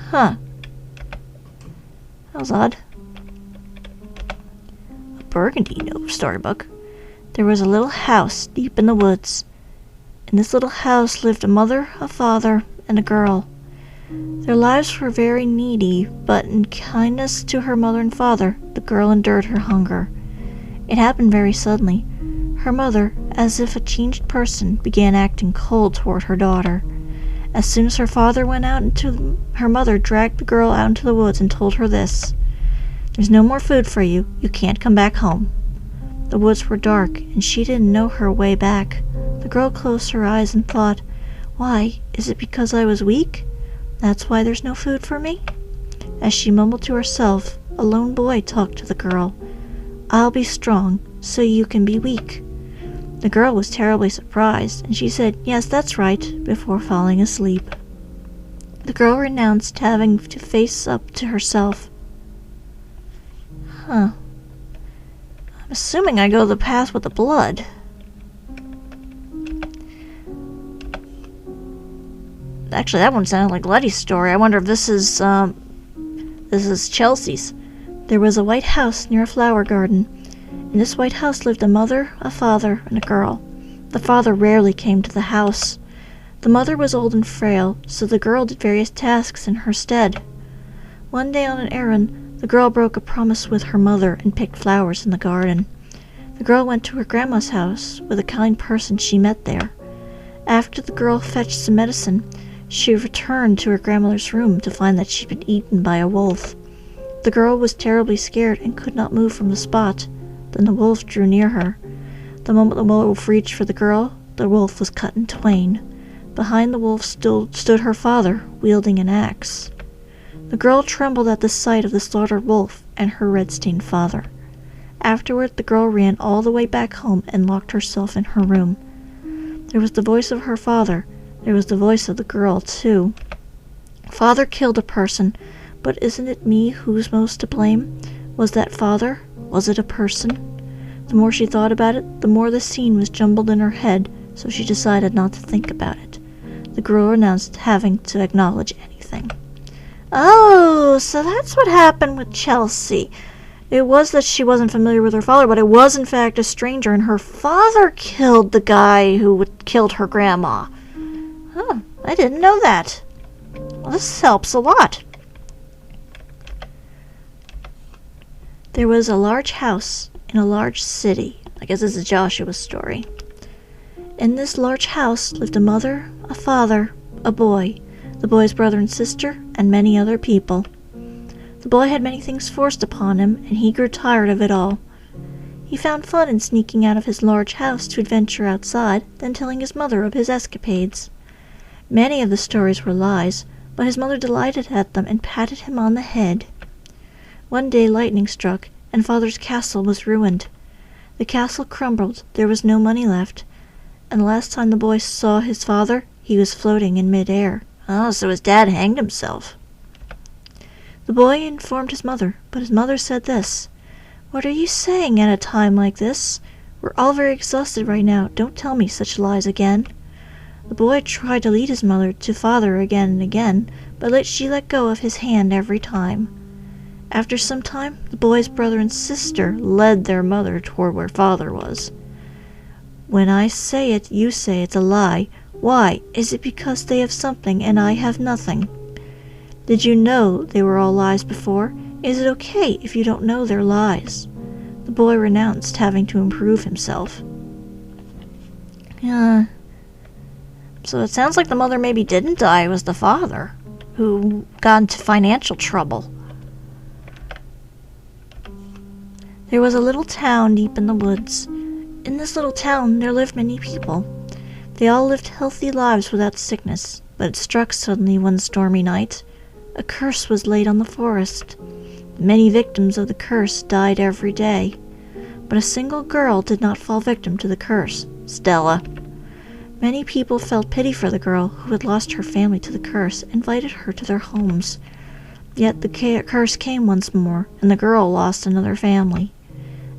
Huh. That was odd. A Burgundy storybook. There was a little house deep in the woods. In this little house lived a mother, a father, and a girl. Their lives were very needy, but in kindness to her mother and father, the girl endured her hunger. It happened very suddenly. Her mother, as if a changed person, began acting cold toward her daughter. As soon as her father went out her mother dragged the girl out into the woods and told her this: "There's no more food for you. You can't come back home." The woods were dark, and she didn't know her way back. The girl closed her eyes and thought, "Why, is it because I was weak? That's why there's no food for me?" As she mumbled to herself, a lone boy talked to the girl. "I'll be strong, so you can be weak." The girl was terribly surprised, and she said, "Yes, that's right," before falling asleep. The girl renounced having to face up to herself. I'm assuming I go the path with the blood. Actually, that one sounded like Letty's story. I wonder if this is Chelsea's. There was a white house near a flower garden. In this white house lived a mother, a father, and a girl. The father rarely came to the house. The mother was old and frail, so the girl did various tasks in her stead. One day on an errand, the girl broke a promise with her mother and picked flowers in the garden. The girl went to her grandma's house with a kind person she met there. After the girl fetched some medicine, she returned to her grandmother's room to find that she'd been eaten by a wolf. The girl was terribly scared and could not move from the spot. Then the wolf drew near her. The moment the wolf reached for the girl, the wolf was cut in twain. Behind the wolf stood her father, wielding an axe. The girl trembled at the sight of the slaughtered wolf and her red-stained father. Afterward, the girl ran all the way back home and locked herself in her room. There was the voice of her father. There was the voice of the girl, too. "Father killed a person, but isn't it me who's most to blame? Was that father? Was it a person?" The more she thought about it, the more the scene was jumbled in her head, so she decided not to think about it. The girl renounced having to acknowledge anything. Oh, so that's what happened with Chelsea. It was that she wasn't familiar with her father, but it was in fact a stranger, and her father killed the guy who killed her grandma. Oh, I didn't know that. Well, this helps a lot. There was a large house in a large city. I guess this is Joshua's story. In this large house lived a mother, a father, a boy, the boy's brother and sister, and many other people. The boy had many things forced upon him, and he grew tired of it all. He found fun in sneaking out of his large house to adventure outside, then telling his mother of his escapades. Many of the stories were lies, but his mother delighted at them and patted him on the head. One day lightning struck, and father's castle was ruined. The castle crumbled, there was no money left, and the last time the boy saw his father, he was floating in mid-air. Oh, so his dad hanged himself. The boy informed his mother, but his mother said this: "What are you saying at a time like this? We're all very exhausted right now. Don't tell me such lies again." The boy tried to lead his mother to father again and again, but she let go of his hand every time. After some time, the boy's brother and sister led their mother toward where father was. "When I say it, you say it's a lie. Why? Is it because they have something and I have nothing? Did you know they were all lies before? Is it okay if you don't know they're lies?" The boy renounced having to improve himself. So it sounds like the mother maybe didn't die, it was the father who got into financial trouble. There was a little town deep in the woods. In this little town there lived many people. They all lived healthy lives without sickness, but it struck suddenly one stormy night. A curse was laid on the forest. Many victims of the curse died every day, but a single girl did not fall victim to the curse, Stella. Many people felt pity for the girl who had lost her family to the curse and invited her to their homes. Yet the curse came once more, and the girl lost another family.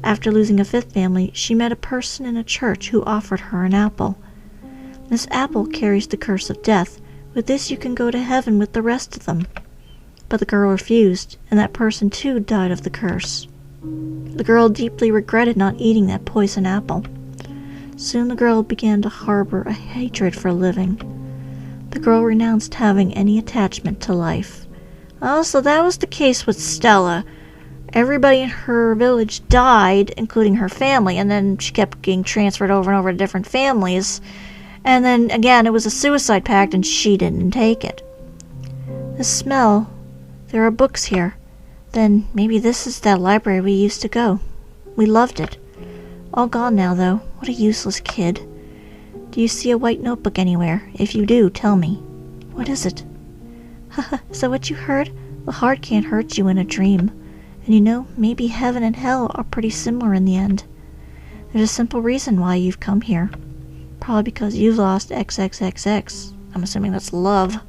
After losing a fifth family, she met a person in a church who offered her an apple. "This apple carries the curse of death. With this you can go to heaven with the rest of them." but the girl refused, and that person too died of the curse. The girl deeply regretted not eating that poison apple. Soon the girl began to harbor a hatred for living. The girl renounced having any attachment to life. Oh, so that was the case with Stella. Everybody in her village died, including her family, and then she kept getting transferred over and over to different families. And then, again, it was a suicide pact, and she didn't take it. The smell. There are books here. Then maybe this is that library we used to go. We loved it. All gone now, though. What a useless kid. Do you see a white notebook anywhere? If you do, tell me. What is it? Haha, is that what you heard? The heart can't hurt you in a dream. And you know, maybe heaven and hell are pretty similar in the end. There's a simple reason why you've come here. Probably because you've lost XXXX. I'm assuming that's love.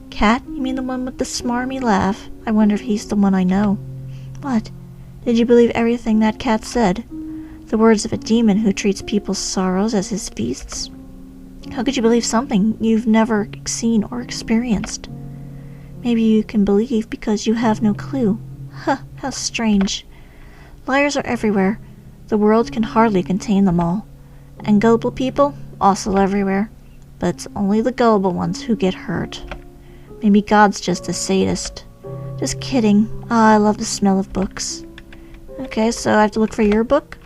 Cat? You mean the one with the smarmy laugh? I wonder if he's the one I know. What? Did you believe everything that cat said? The words of a demon who treats people's sorrows as his feasts? How could you believe something you've never seen or experienced? Maybe you can believe because you have no clue. Huh, how strange. Liars are everywhere. The world can hardly contain them all. And gullible people, also everywhere. But it's only the gullible ones who get hurt. Maybe God's just a sadist. Just kidding. Ah, I love the smell of books. Okay, so I have to look for your book?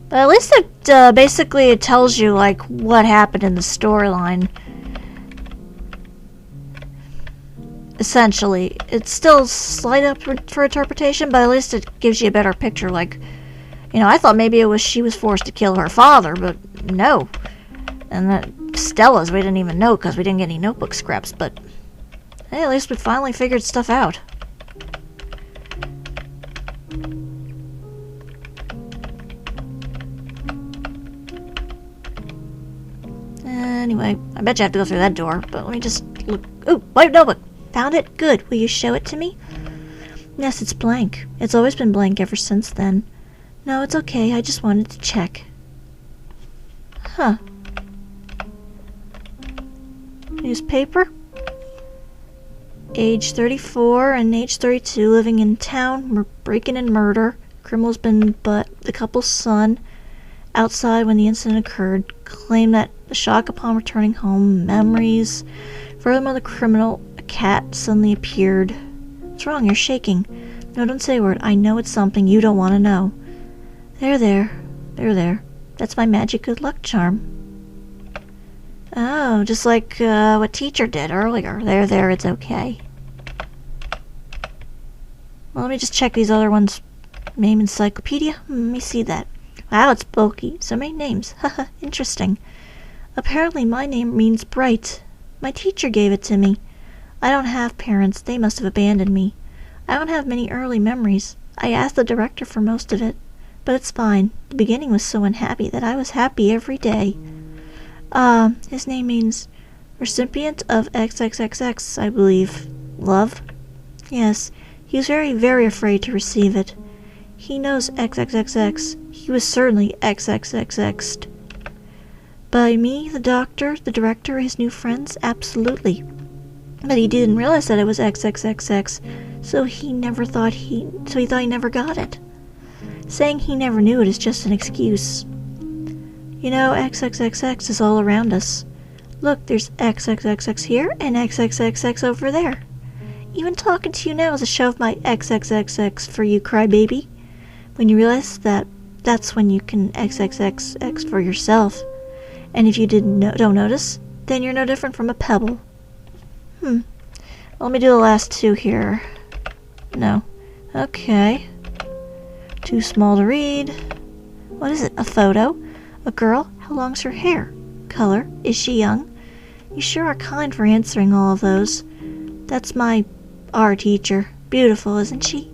But at least it, basically it tells you, like, what happened in the storyline. Essentially. It's still slight up for interpretation, but at least it gives you a better picture, like, you know, I thought maybe it was she was forced to kill her father, but no. And that Stella's, we didn't even know because we didn't get any notebook scraps, but hey, at least we finally figured stuff out. Anyway, I bet you have to go through that door, but let me just look. Ooh, white notebook! Found it? Good. Will you show it to me? Yes, it's blank. It's always been blank ever since then. No, it's okay. I just wanted to check. Huh. Newspaper? Age 34 and age 32, living in town, breaking and murder. Criminal's been but the couple's son. Outside when the incident occurred, claimed that the shock upon returning home, memories. Furthermore, the criminal, a cat, suddenly appeared. What's wrong? You're shaking. No, don't say a word. I know it's something you don't want to know. There. That's my magic good luck charm. Oh, just like what teacher did earlier. There, it's okay. Well, let me just check these other ones. Name encyclopedia? Let me see that. Wow, it's bulky. So many names. Haha, interesting. Apparently my name means bright. My teacher gave it to me. I don't have parents. They must have abandoned me. I don't have many early memories. I asked the director for most of it. But it's fine. The beginning was so unhappy that I was happy every day. His name means recipient of XXXX, I believe. Love? Yes, he was very, very afraid to receive it. He knows XXXX. He was certainly XXXX'd. By me, the doctor, the director, his new friends? Absolutely. But he didn't realize that it was XXXX, so he thought he never got it. Saying he never knew it is just an excuse. You know, XXXX is all around us. Look, there's XXXX here and XXXX over there. Even talking to you now is a show of my XXXX for you, crybaby. When you realize that, that's when you can XXXX for yourself. And if you don't notice, then you're no different from a pebble. Well, let me do the last two here. No. Okay. Too small to read. What is it? A photo? A girl? How long's her hair? Color? Is she young? You sure are kind for answering all of those. That's my art teacher. Beautiful, isn't she?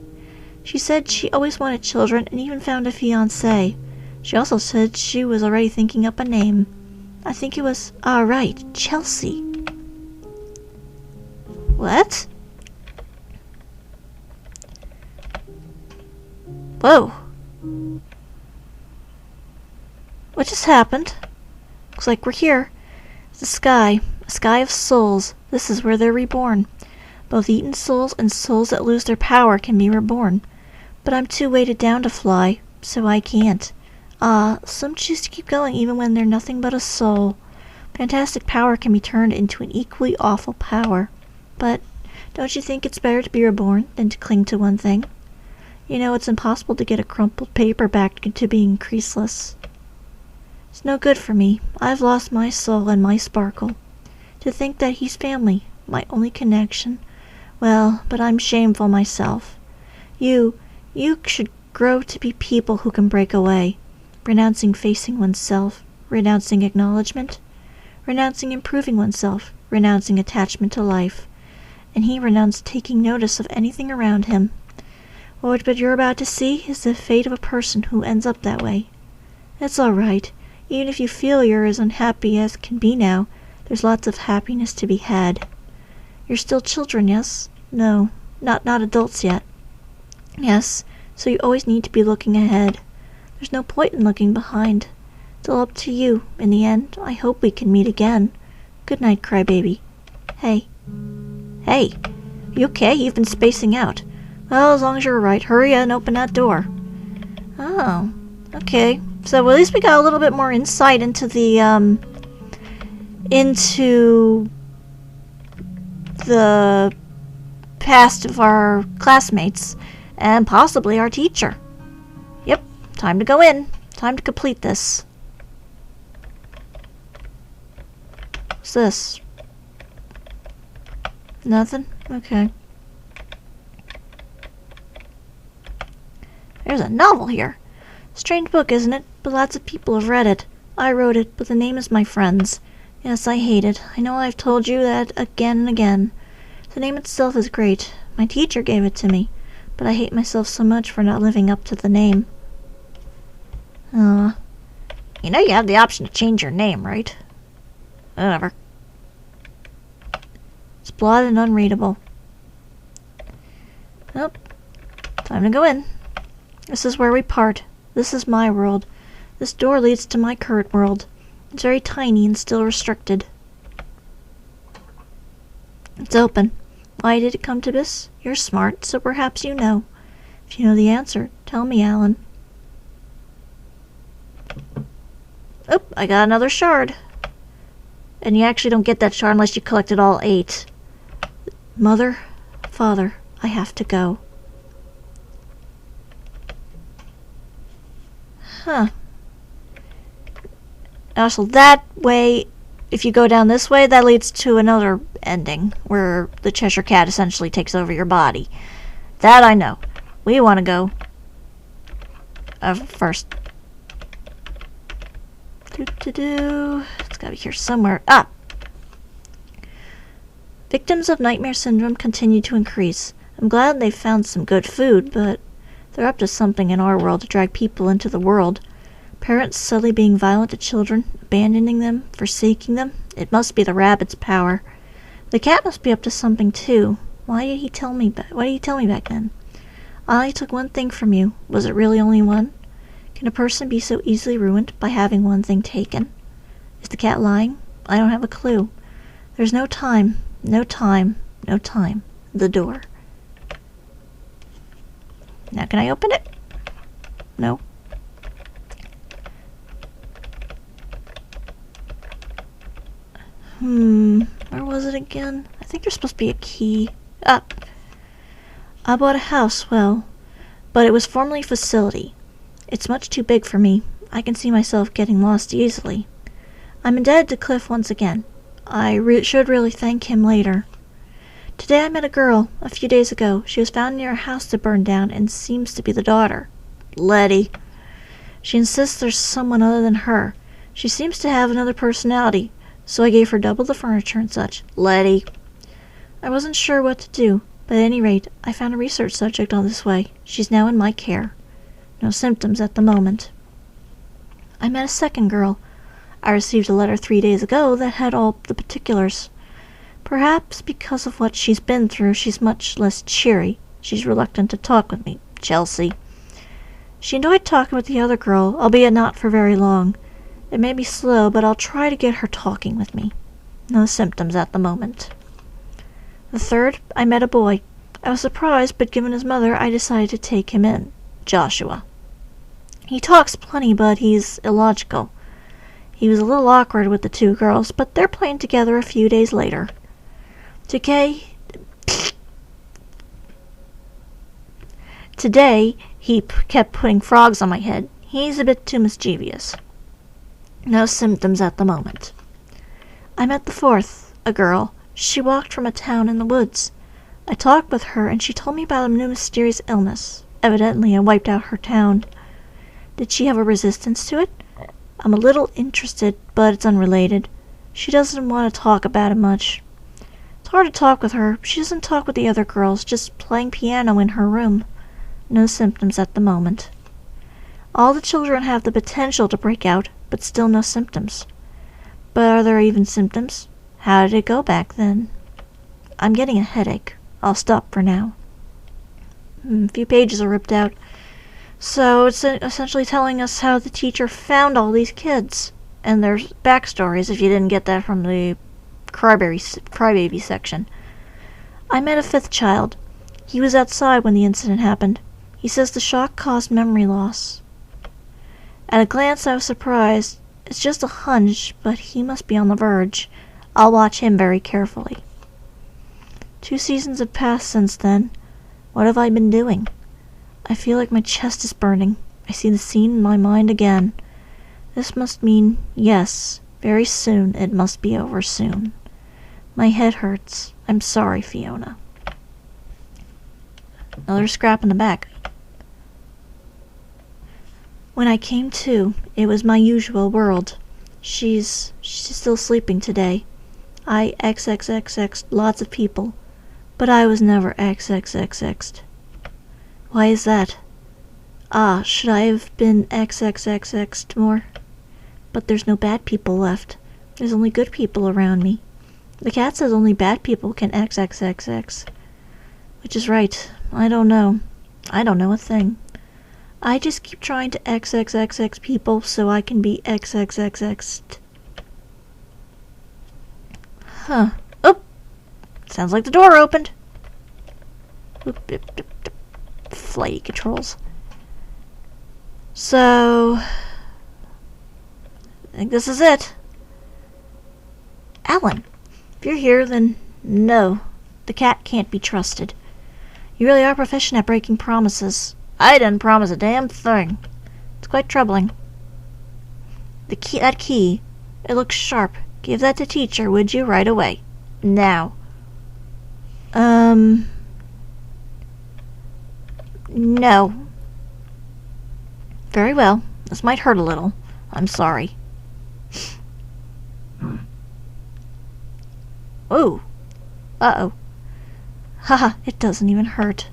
She said she always wanted children and even found a fiancé. She also said she was already thinking up a name. I think it was, right, Chelsea. What? Whoa. What just happened? Looks like we're here. The sky. A sky of souls, this is where they're reborn. Both eaten souls and souls that lose their power can be reborn. But I'm too weighted down to fly, so I can't. Some choose to keep going even when they're nothing but a soul. Fantastic power can be turned into an equally awful power. But don't you think it's better to be reborn than to cling to one thing? You know, it's impossible to get a crumpled paper back into being creaseless. It's no good for me. I've lost my soul and my sparkle. To think that he's family, my only connection. Well, but I'm shameful myself. You should grow to be people who can break away, renouncing facing oneself, renouncing acknowledgement, renouncing improving oneself, renouncing attachment to life. And he renounced taking notice of anything around him. What you're about to see is the fate of a person who ends up that way. It's all right. Even if you feel you're as unhappy as can be now, there's lots of happiness to be had. You're still children, yes? No, not adults yet. Yes, so you always need to be looking ahead. There's no point in looking behind. It's all up to you. In the end, I hope we can meet again. Good night, crybaby. Hey, you okay? You've been spacing out. Well, as long as you're right, hurry and open that door. Oh, okay. So at least we got a little bit more insight into the past of our classmates, and possibly our teacher. Yep, time to go in. Time to complete this. What's this? Nothing? Okay. There's a novel here. Strange book, isn't it? But lots of people have read it. I wrote it, but the name is my friend's. Yes, I hate it. I know I've told you that again and again. The name itself is great. My teacher gave it to me, but I hate myself so much for not living up to the name. You know you have the option to change your name, right? Whatever. It's blotted and unreadable. Oh, time to go in. This is where we part. This is my world. This door leads to my current world. It's very tiny and still restricted. It's open. Why did it come to this? You're smart, so perhaps you know. If you know the answer, tell me, Alan. Oh, I got another shard. And you actually don't get that shard unless you collected all 8. Mother, Father, I have to go. Huh. Now, so that way, if you go down this way, that leads to another ending, where the Cheshire Cat essentially takes over your body. That I know. We want to go first. It's gotta be here somewhere. Ah! Victims of nightmare syndrome continue to increase. I'm glad they've found some good food, but they're up to something in our world to drag people into the world. Parents suddenly being violent to children, abandoning them, forsaking them. It must be the rabbit's power. The cat must be up to something too. Why did he tell me back then? I only took one thing from you. Was it really only one? Can a person be so easily ruined by having one thing taken? Is the cat lying? I don't have a clue. There's no time. No time. No time. The door. Now can I open it? No. Where was it again? I think there's supposed to be a key. Ah! I bought a house, well, but it was formerly a facility. It's much too big for me. I can see myself getting lost easily. I'm indebted to Cliff once again. I should really thank him later. Today I met a girl, a few days ago. She was found near a house that burned down and seems to be the daughter. Letty. She insists there's someone other than her. She seems to have another personality, so I gave her double the furniture and such. Letty. I wasn't sure what to do, but at any rate, I found a research subject on this way. She's now in my care. No symptoms at the moment. I met a second girl. I received a letter 3 days ago that had all the particulars. Perhaps because of what she's been through, she's much less cheery. She's reluctant to talk with me. Chelsea. She enjoyed talking with the other girl, albeit not for very long. It may be slow, but I'll try to get her talking with me. No symptoms at the moment. The third, I met a boy. I was surprised, but given his mother, I decided to take him in. Joshua. He talks plenty, but he's illogical. He was a little awkward with the two girls, but they're playing together a few days later. Today, he kept putting frogs on my head. He's a bit too mischievous. No symptoms at the moment. I met the fourth, a girl. She walked from a town in the woods. I talked with her, and she told me about a new mysterious illness. Evidently, it wiped out her town. Did she have a resistance to it? I'm a little interested, but it's unrelated. She doesn't want to talk about it much. It's hard to talk with her. She doesn't talk with the other girls, just playing piano in her room. No symptoms at the moment. All the children have the potential to break out, but still no symptoms. But are there even symptoms? How did it go back then? I'm getting a headache. I'll stop for now. A few pages are ripped out. So it's essentially telling us how the teacher found all these kids. And there's backstories if you didn't get that from the crybaby section. I met a fifth child. He was outside when the incident happened. He says the shock caused memory loss. At a glance, I was surprised. It's just a hunch, but he must be on the verge. I'll watch him very carefully. 2 seasons have passed since then. What have I been doing? I feel like my chest is burning. I see the scene in my mind again. This must mean, yes, very soon it must be over soon. My head hurts. I'm sorry, Fiona. Another scrap in the back. When I came to, it was my usual world. She's still sleeping today. I XXXX'd lots of people, but I was never XXXX'd. Why is that? Should I have been XXXX'd more? But there's no bad people left. There's only good people around me. The cat says only bad people can XXXX. Which is right. I don't know. I don't know a thing. I just keep trying to XXXX people so I can be XXXX'd. Huh. Oop! Sounds like the door opened. Oop, dip, dip, dip. Flighty controls. So, I think this is it. Alan, if you're here, then no. The cat can't be trusted. You really are proficient at breaking promises. I didn't promise a damn thing. It's quite troubling. That key, it looks sharp. Give that to teacher, would you, right away. Now. No. Very well. This might hurt a little. I'm sorry. Ooh. Uh-oh. Haha, it doesn't even hurt.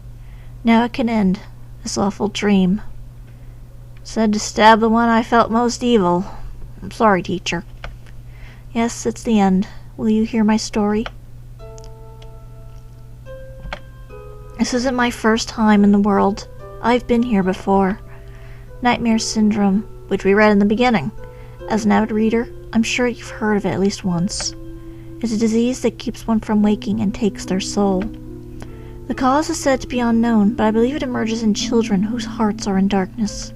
Now it can end. This awful dream. Said to stab the one I felt most evil. I'm sorry, teacher. Yes, it's the end. Will you hear my story? This isn't my first time in the world. I've been here before. Nightmare syndrome, which we read in the beginning. As an avid reader, I'm sure you've heard of it at least once. It's a disease that keeps one from waking and takes their soul. The cause is said to be unknown, but I believe it emerges in children whose hearts are in darkness.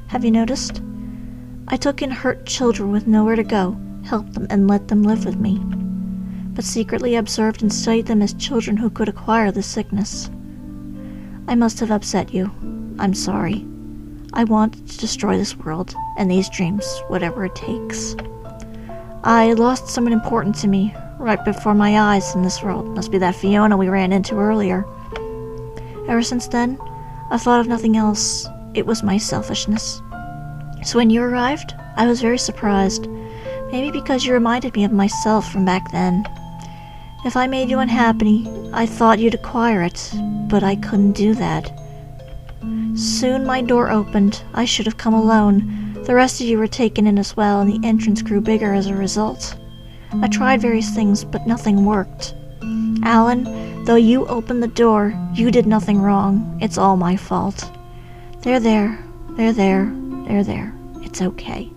Have you noticed? I took in hurt children with nowhere to go, helped them, and let them live with me, but secretly observed and studied them as children who could acquire the sickness. I must have upset you. I'm sorry. I want to destroy this world, and these dreams, whatever it takes. I lost someone important to me, right before my eyes in this world. Must be that Fiona we ran into earlier. Ever since then, I've thought of nothing else. It was my selfishness. So when you arrived, I was very surprised. Maybe because you reminded me of myself from back then. If I made you unhappy, I thought you'd acquire it, but I couldn't do that. Soon my door opened. I should have come alone. The rest of you were taken in as well, and the entrance grew bigger as a result. I tried various things, but nothing worked. Alan, though you opened the door, you did nothing wrong. It's all my fault. They're there. They're there. They're there. It's okay.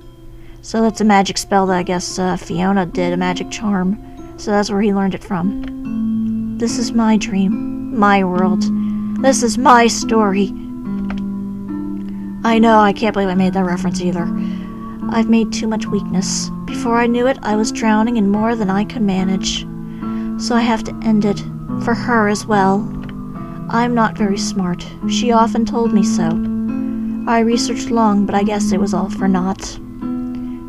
So that's a magic spell that I guess Fiona did, a magic charm. So that's where he learned it from. This is my dream, my world. This is my story. I know, I can't believe I made that reference either. I've made too much weakness. Before I knew it, I was drowning in more than I could manage. So I have to end it. For her as well. I'm not very smart. She often told me so. I researched long, but I guess it was all for naught.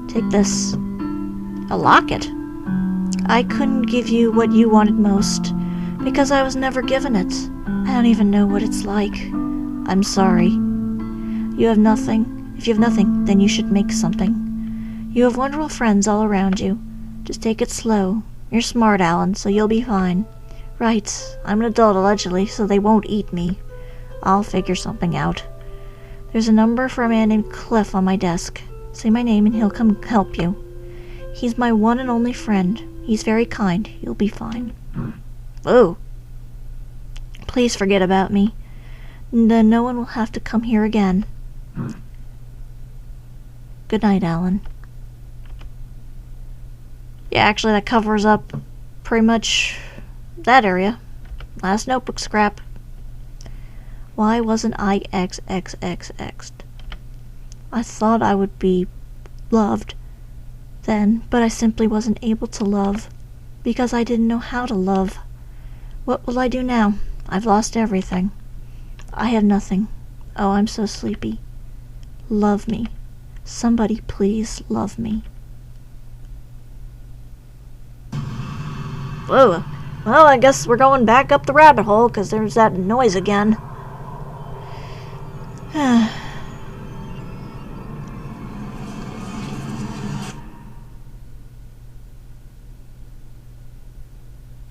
Take this. A locket? I couldn't give you what you wanted most, because I was never given it. I don't even know what it's like. I'm sorry. You have nothing. If you have nothing, then you should make something. You have wonderful friends all around you. Just take it slow. You're smart, Alan, so you'll be fine. Right, I'm an adult allegedly, so they won't eat me. I'll figure something out. There's a number for a man named Cliff on my desk. Say my name and he'll come help you. He's my one and only friend. He's very kind. You'll be fine. Oh. Please forget about me. Then no one will have to come here again. Good night, Alan. Yeah, actually that covers up pretty much that area. Last notebook scrap. Why wasn't I XXXX'd? I thought I would be loved then, but I simply wasn't able to love because I didn't know how to love. What will I do now? I've lost everything. I have nothing. Oh, I'm so sleepy. Love me. Somebody please love me. Whoa. Well, I guess we're going back up the rabbit hole because there's that noise again.